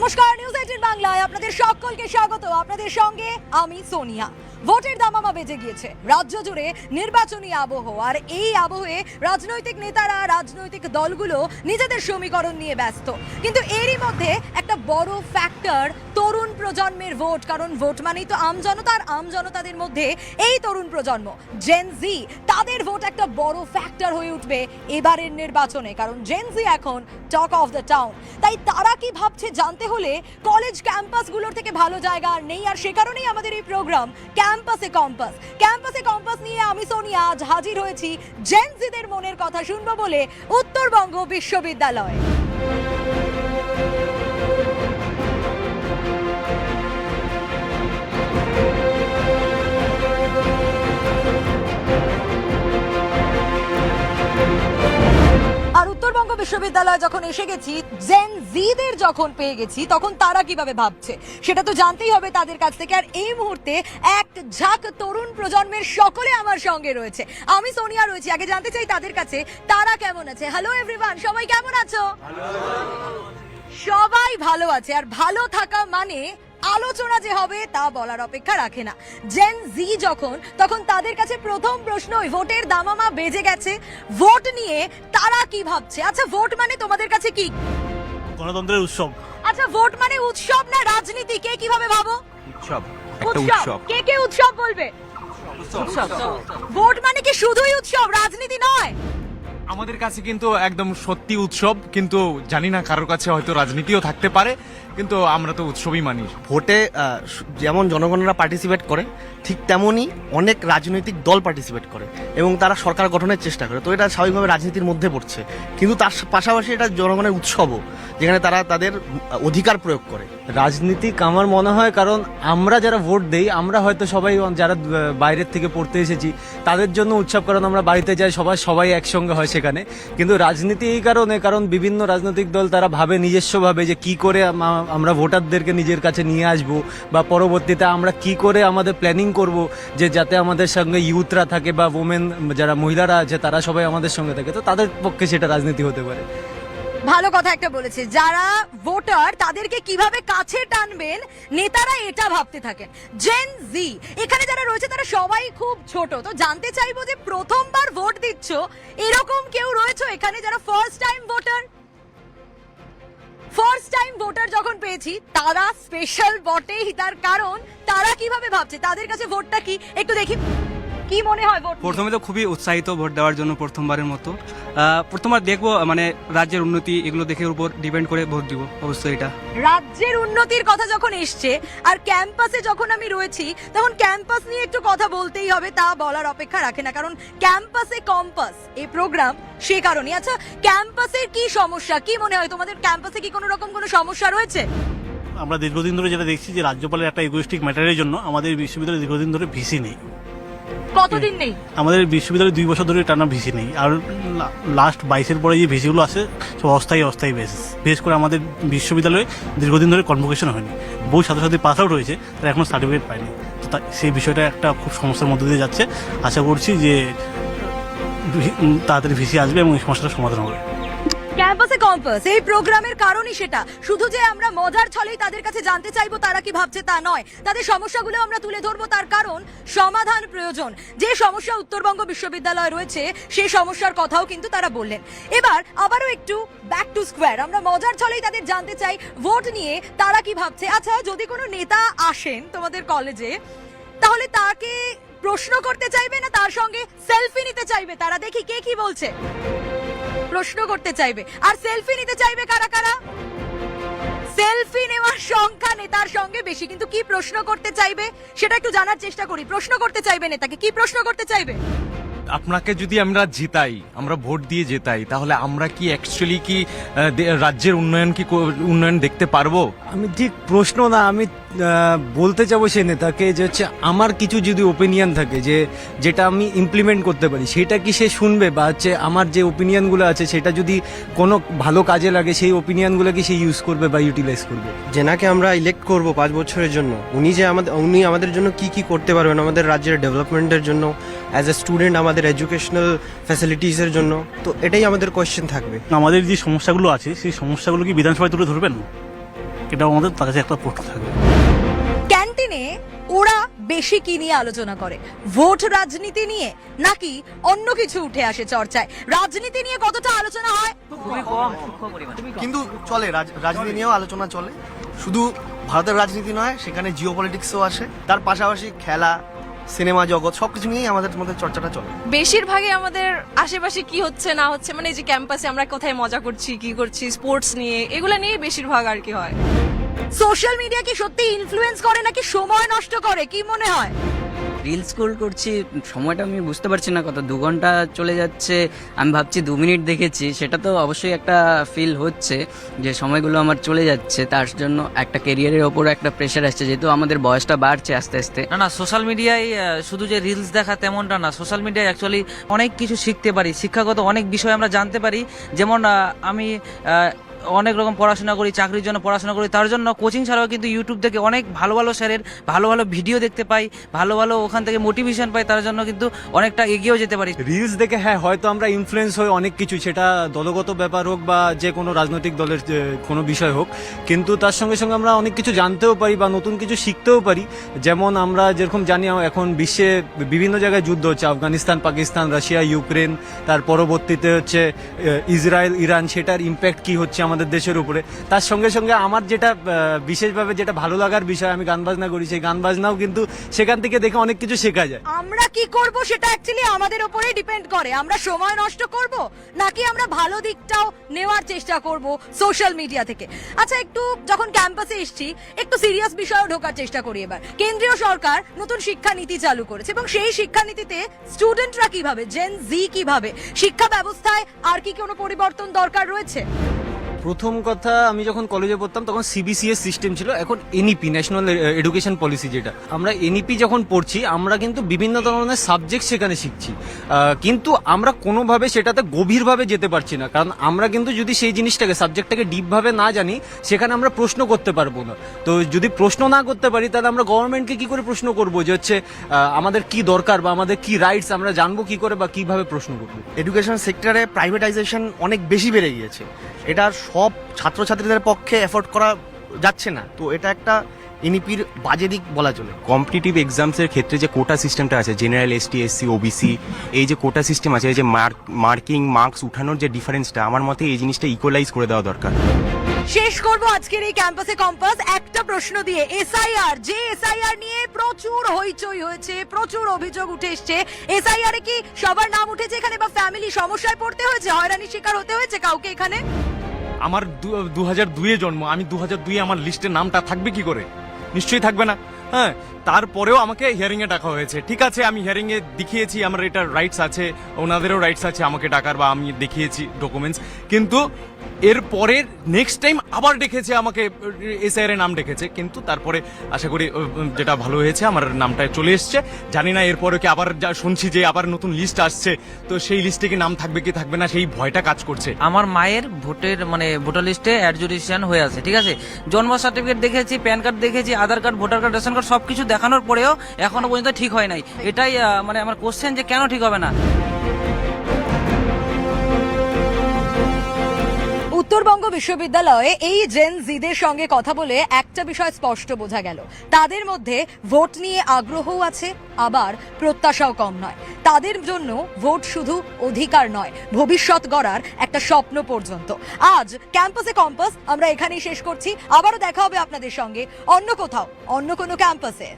নমস্কার, নিউজ 18 বাংলায় আপনাদের সকলকে স্বাগত। আপনাদের সঙ্গে আমি সোনিয়া। ভোটের দামামা বেজে গিয়েছে, রাজ্য জুড়ে নির্বাচনী আবহ, আর এই আবহে রাজনৈতিক নেতারা, রাজনৈতিক দলগুলো নিজেদের সমীকরণ নিয়ে ব্যস্ত। কিন্তু এরই মধ্যে একটা বড় ফ্যাক্টর তরুণ প্রজন্মের ভোট, কারণ ভোট মানেই তো আমজনতা, আর আমজনতাদের মধ্যে এই তরুণ প্রজন্ম জেন জি, তাদের ভোট একটা বড় ফ্যাক্টর হয়ে উঠবে এবারের নির্বাচনে, কারণ জেন জি এখন টক অফ দ্য টাউন। তাই তারা কি ভাবছে জানতে হলে কলেজ ক্যাম্পাসগুলোর থেকে ভালো জায়গা আর নেই, আর সে কারণেই আমাদের এই প্রোগ্রাম ক্যাম্পাসে কম্পাস। ক্যাম্পাসে কম্পাস নিয়ে আমি সোনিয়া আজ হাজির হয়েছি জেন জিদের মনের কথা শুনবো বলে উত্তরবঙ্গ বিশ্ববিদ্যালয়। আর উত্তরবঙ্গ বিশ্ববিদ্যালয় যখন এসে গেছি, জেন জিদের যখন পেয়ে গেছি, তখন তারা কিভাবে ভাবছে সেটা তো জানতেই হবে তাদের কাছ থেকে। আর এই মুহূর্তে এক ঝাঁক তরুণ প্রজন্মের সকলে আমার সঙ্গে রয়েছে, আমি সোনিয়া রয়েছি। আগে জানতে চাই তাদের কাছে তারা কেমন আছে। হ্যালো এভরিওয়ান, সবাই কেমন আছো? সবাই ভালো আছে, আর ভালো থাকা মানে আলোচনা যে হবে তা বলার অপেক্ষা রাখে না। জেন জি যখন, তখন তাদের কাছে প্রথম প্রশ্নই ভোটের দামামা বেজে গেছে, ভোট নিয়ে তারা কি ভাবছে। আচ্ছা, ভোট মানে তোমাদের কাছে কি? গণতন্ত্রের উৎসব। আচ্ছা, ভোট মানে উৎসব না রাজনীতি? কে কিভাবে ভাবো? উৎসব, উৎসব। কে কে উৎসব বলবে? ভোট মানে কি শুধুই উৎসব, রাজনীতি নয়? আমাদের কাছে কিন্তু একদম সত্যি উৎসব, কিন্তু জানি না কারোর কাছে হয়তো রাজনীতিও থাকতে পারে, কিন্তু আমরা তো উৎসবই মানি। ভোটে যেমন জনগণরা পার্টিসিপেট করে, ঠিক তেমনই অনেক রাজনৈতিক দল পার্টিসিপেট করে এবং তারা সরকার গঠনের চেষ্টা করে। তো এটা স্বাভাবিকভাবে রাজনীতির মধ্যে পড়ছে, কিন্তু তার পাশাপাশি এটা জনগণের উৎসবও, যেখানে তারা তাদের অধিকার প্রয়োগ করে। রাজনীতিক আমার মনে হয়, কারণ আমরা যারা ভোট দেই, আমরা হয়তো সবাই যারা বাইরের থেকে পড়তে এসেছি তাদের জন্য উৎসব, কারণ আমরা বাড়িতে যাই, সবাই একসঙ্গে হয় সেখানে। কিন্তু রাজনীতি এই কারণে, কারণ বিভিন্ন রাজনৈতিক দল তারা ভাবে নিজস্বভাবে যে কি করে আমরা ভোটারদেরকে নিজের কাছে নিয়ে আসবো, বা পরবর্তীতে আমরা কি করে আমাদের প্ল্যানিং করব যে যাতে আমাদের সঙ্গে ইউথরা থাকে বা ওমেন যারা মহিলারা আছে তারা সবাই আমাদের সঙ্গে থাকে। তো তাদের পক্ষে সেটা রাজনীতি হতে পারে। ভালো কথা একটা বলেছে, যারা ভোটার তাদেরকে কিভাবে কাছে টানবেন নেতারা এটা ভাবতে থাকেন। জেন জি এখানে যারা রয়েছে তারা সবাই খুব ছোট। তো জানতে চাইবো যে প্রথমবার ভোট দিচ্ছ এরকম কেউ রয়েছে এখানে যারা first time voter? First time voter যখন পেয়েছি তারা স্পেশাল বটেই, তার কারণ তারা কিভাবে ভাবছে, তাদের কাছে ভোটটা কি একটু দেখি। কি মনে হয় ভোট? প্রথমে তো খুবই উৎসাহিত ভোট দেওয়ার জন্য, প্রথমবার প্রথমবার দেখবো, মানে রাজ্যের উন্নতি এগুলো দেখে উপর ডিপেন্ড করে ভোট দিব অবশ্যই। এটা রাজ্যের উন্নতির কথা যখন এসছে আর ক্যাম্পাসে যখন আমি রয়েছি, তখন ক্যাম্পাস নিয়ে একটু কথা বলতেই হবে, তা বলার অপেক্ষা রাখে না, কারণ ক্যাম্পাসে কম্পাস এই প্রোগ্রাম সে কারণে। আচ্ছা, ক্যাম্পাসের কি সমস্যা, কি মনে হয় তোমাদের? ক্যাম্পাসে কি কোনো রকম কোনো সমস্যা রয়েছে? আমরা দীর্ঘদিন ধরে যেটা দেখছি যে রাজ্যপালের একটা ইগোইস্টিক ম্যাটারের জন্য আমাদের বিশ্ববিদ্যালয়ে দীর্ঘদিন ধরে ভিসি নেই। কতদিন নেই? আমাদের বিশ্ববিদ্যালয়ে 2 বছর ধরে টানা ভিসি নেই, আর লাস্ট 22-এর পরে যে ভিসিগুলো আসে সব অস্থায়ী বেসিস। বিশেষ করে আমাদের বিশ্ববিদ্যালয়ে দীর্ঘদিন ধরে কনভোকেশন হয়নি, বহু ছাত্রছাত্রী পাস আউট হয়েছে, তারা এখনো সার্টিফিকেট পায়নি। তো সেই বিষয়টা একটা খুব সমস্যার মধ্যে দিয়ে যাচ্ছে। আশা করছি যে তাড়াতাড়ি ভিসি আসবে এবং এই সমস্যাটার সমাধান হবে। ক্যাম্পাসে কম্পাস এই প্রোগ্রামের কারণই সেটা। শুধু যে আমরা মজার ছলেই তাদের কাছে জানতে চাইবো তারা কি ভাবছে তা নয়, তাদের সমস্যাগুলো আমরা তুলে ধরবো, তার কারণ সমাধান প্রয়োজন। যে সমস্যা উত্তরবঙ্গ বিশ্ববিদ্যালয়ে রয়েছে সেই সমস্যার কথাও কিন্তু তারা বললেন। এবার আবারও একটু ব্যাক টু স্কোয়ার, আমরা মজার ছলেই তাদের জানতে চাই ভোট নিয়ে তারা কি ভাবছে। আচ্ছা, যদি কোনো নেতা আসেন তোমাদের কলেজে, তাহলে তাকে প্রশ্ন করতে চাইবে না তার সঙ্গে সেলফি নিতে চাইবে? তারা দেখি কে কি বলছে। প্রশ্ন করতে চাইবে, আর সেলফি নিতে চাইবে কারা কারা? সেলফি নেওয়ার সংখ্যা নেতার সঙ্গে বেশি, কিন্তু কি প্রশ্ন করতে চাইবে সেটা একটু জানার চেষ্টা করি। প্রশ্ন করতে চাইবে নেতাকে, কি প্রশ্ন করতে চাইবে? আপনাকে যদি আমরা জেতাই, আমরা ভোট দিয়ে জেতাই, তাহলে আমরা কি অ্যাকচুয়ালি কি রাজ্যের উন্নয়ন দেখতে পারবো? আমি ঠিক প্রশ্ন না, আমি বলতে চাবো সে নেতাকে যে হচ্ছে আমার কিছু যদি ওপিনিয়ন থাকে যেটা আমি ইমপ্লিমেন্ট করতে পারি, সেটা কি সে শুনবে, বা হচ্ছে আমার যে ওপিনিয়নগুলো আছে সেটা যদি কোনো ভালো কাজে লাগে সেই ওপিনিয়নগুলো কি সে ইউজ করবে বা ইউটিলাইজ করবে। যেনাকে আমরা ইলেক্ট করব 5 বছরের জন্য, উনি আমাদের জন্য কি কি করতে পারবেন, আমাদের রাজ্যের ডেভেলপমেন্টের জন্য, অ্যাজ এ স্টুডেন্ট আমাদের এডুকেশনাল ফ্যাসিলিটিসের জন্য। তো এটাই আমাদের কোয়েশ্চেন থাকবে। আমাদের যে সমস্যাগুলো আছে সেই সমস্যাগুলো কি বিধানসভায় তুলে ধরবেন? এটাও আমাদের তার কাছে একটা প্রশ্ন থাকবে। ক্যান্টিনে ওরা বেশি কি নিয়ে আলোচনা করে, ভোট রাজনীতি নিয়ে নাকি অন্য কিছু উঠে আসে চর্চায়? রাজনীতি নিয়ে কতটা আলোচনা হয়? কিন্তু চলে, রাজনীতি নিয়েও আলোচনা চলে। শুধু ভারতের রাজনীতি নয়, সেখানে জিও পলিটিক্সও আসে। তার পাশাপাশি খেলা, সিনেমা জগৎ সবকিছু নিয়েই আমাদের মধ্যে চর্চাটা চলে। বেশিরভাগই আমাদের আশেপাশে কি হচ্ছে না হচ্ছে, মানে এই যে ক্যাম্পাসে আমরা কোথায় মজা করছি, কি করছি, স্পোর্টস নিয়ে, এগুলো নিয়ে বেশিরভাগ আর কি হয়। সোশ্যাল মিডিয়া কি সত্যি ইনফ্লুয়েন্স করে নাকি সময় নষ্ট করে, কি মনে হয়? রিল স্ক্রোল করছি, সময়টা আমি বুঝতে পারছি না, কত 2 ঘন্টা চলে যাচ্ছে। আমি ভাবছি 2 মিনিট দেখেছি, সেটা তো অবশ্যই একটা ফিল হচ্ছে যে সময়গুলো আমার চলে যাচ্ছে। তার জন্য একটা ক্যারিয়ারের ওপর একটা প্রেশার আসছে, যেহেতু আমাদের বয়সটা বাড়ছে আস্তে আস্তে। না সোশ্যাল মিডিয়ায় শুধু যে রিলস দেখা তেমনটা না, সোশ্যাল মিডিয়ায় অ্যাকচুয়ালি অনেক কিছু শিখতে পারি, শিক্ষাগত অনেক বিষয় আমরা জানতে পারি। যেমন আমি অনেক রকম পড়াশোনা করি, চাকরির জন্য পড়াশোনা করি, তার জন্য কোচিং ছাড়াও কিন্তু ইউটিউব থেকে অনেক ভালো ভালো স্যারের ভালো ভালো ভিডিও দেখতে পাই, ভালো ভালো ওখান থেকে মোটিভেশন পাই, তার জন্য কিন্তু অনেকটা এগিয়েও যেতে পারি। রিলস দেখে হ্যাঁ হয়তো আমরা ইনফ্লুয়েন্স হই অনেক কিছু, সেটা দলগত ব্যাপার হোক বা যে কোনো রাজনৈতিক দলের কোনো বিষয় হোক, কিন্তু তার সঙ্গে সঙ্গে আমরা অনেক কিছু জানতেও পারি বা নতুন কিছু শিখতেও পারি। যেমন আমরা যেরকম জানি এখন বিশ্বে বিভিন্ন জায়গায় যুদ্ধ হচ্ছে, আফগানিস্তান, পাকিস্তান, রাশিয়া, ইউক্রেন, তার পরবর্তীতে হচ্ছে ইসরায়েল, ইরান, সেটার ইম্প্যাক্ট কি হচ্ছে আমাদের দেশের উপরে। তার সঙ্গে সঙ্গে আমার যেটা বিশেষভাবে যেটা ভালো লাগার বিষয়, আমি গান বাজনা করি, সেই গান বাজনাও কিন্তু সেখান থেকে দেখে অনেক কিছু শেখা যায়। আমরা কি করব সেটা অ্যাকচুয়ালি আমাদের উপরেই ডিপেন্ড করে। আমরা সময় নষ্ট করব নাকি আমরা ভালো দিকটাও নেওয়ার চেষ্টা করব সোশ্যাল মিডিয়া থেকে। আচ্ছা, একটু যখন ক্যাম্পাসে এসেছি, একটু সিরিয়াস বিষয়েও ঢোকার চেষ্টা করি এবার। কেন্দ্রীয় সরকার নতুন শিক্ষানীতি চালু করেছে এবং সেই শিক্ষানীতিতে স্টুডেন্টরা কিভাবে, জেন জি কিভাবে, শিক্ষা ব্যবস্থায় আর কি কোনো পরিবর্তন দরকার রয়েছে? প্রথম কথা, আমি যখন কলেজে পড়তাম তখন সিবিসিএস সিস্টেম ছিল, এখন এনইপি, ন্যাশনাল এডুকেশন পলিসি যেটা। আমরা এনইপি যখন পড়ছি, আমরা কিন্তু বিভিন্ন ধরনের সাবজেক্ট সেখানে শিখছি, কিন্তু আমরা কোনোভাবে সেটাতে গভীরভাবে যেতে পারছি না। কারণ আমরা কিন্তু যদি সেই জিনিসটাকে, সাবজেক্টটাকে ডিপভাবে না জানি, সেখানে আমরা প্রশ্ন করতে পারবো না। তো যদি প্রশ্ন না করতে পারি, তাহলে আমরা গভর্নমেন্টকে কি করে প্রশ্ন করবো যে হচ্ছে আমাদের কি দরকার বা আমাদের কি রাইটস, আমরা জানবো কি করে বা কিভাবে প্রশ্ন করবো? এডুকেশন সেক্টরে প্রাইভেটাইজেশন অনেক বেশি বেড়ে গিয়েছে, এটা সব ছাত্রছাত্রীদের পক্ষে এফোর্ড করা যাচ্ছে না। তো এটা একটা এনইপির বাজে দিক বলা চলে। কম্পিটিটিভ এক্সামসের ক্ষেত্রে যে কোটা সিস্টেমটা আছে, জেনারেল, এসটি, এসসি, ওবিসি, এই যে কোটা সিস্টেম আছে, এই যে মার্কস উঠানোর যে ডিফারেন্সটা, আমার মতে এই জিনিসটা ইকুয়ালাইজ করে দেওয়া দরকার। শেষ করব আজকের এই ক্যাম্পাসে কম্পাস একটা প্রশ্ন দিয়ে। এসআইআর, যে এসআইআর নিয়ে প্রচুর হইচই হয়েছে, প্রচুর অভিযোগ উঠে এসছে, এসআইআর এ কি সবার নাম উঠেছে এখানে, বা ফ্যামিলি সমস্যায় পড়তে হয়েছে, হয়রানির শিকার হতে হয়েছে কাউকে এখানে? আমার 2002-এ জন্ম, আমি 2002-এ আমার লিস্টে নামটা থাকবে কি করে? নিশ্চয়ই থাকবে না। হ্যাঁ, তারপরেও আমাকে হিয়ারিং এ ডাকা হয়েছে। ঠিক আছে, আমি হিয়ারিং এ দেখিয়েছি আমার এটার রাইটস আছে, ওনাদেরও রাইটস আছে আমাকে ডাকার, বা আমি দেখিয়েছি ডকুমেন্টস, কিন্তু এর পরের নেক্সট টাইম আবার ডেকেছে আমাকে, এসআইআর এর নাম ডেকেছে, কিন্তু তারপরে আশা করি যেটা ভালো হয়েছে, আমার নামটা চলে এসছে। জানি না এরপরে কি আবার শুনছি যে আবার নতুন লিস্ট আসছে, তো সেই লিস্টে কি নাম থাকবে কি থাকবে না, সেই ভয়টা কাজ করছে। আমার মায়ের ভোটার লিস্টে অ্যাডজুডিশন হয়ে আছে, ঠিক আছে, জন্ম সার্টিফিকেট দেখেছি, প্যান কার্ড দেখেছি, Aadhaar card, voter card, ration card সবকিছু দেখানোর পরেও এখনো পর্যন্ত ঠিক হয় নাই। এটাই আমার কোশ্চেন যে কেন ঠিক হবে না। উত্তরবঙ্গ বিশ্ববিদ্যালয়ে এই জেন জিদের সঙ্গে কথা বলে একটা বিষয় স্পষ্ট বোঝা গেল, তাদের মধ্যে ভোট নিয়ে আগ্রহও আছে, আবার প্রত্যাশাও কম নয়। তাদের জন্য ভোট শুধু অধিকার নয়, ভবিষ্যৎ গড়ার একটা স্বপ্ন পর্যন্ত। আজ ক্যাম্পাসে কম্পাস আমরা এখানেই শেষ করছি। আবারও দেখা হবে আপনাদের সঙ্গে অন্য কোথাও, অন্য কোনো ক্যাম্পাসে।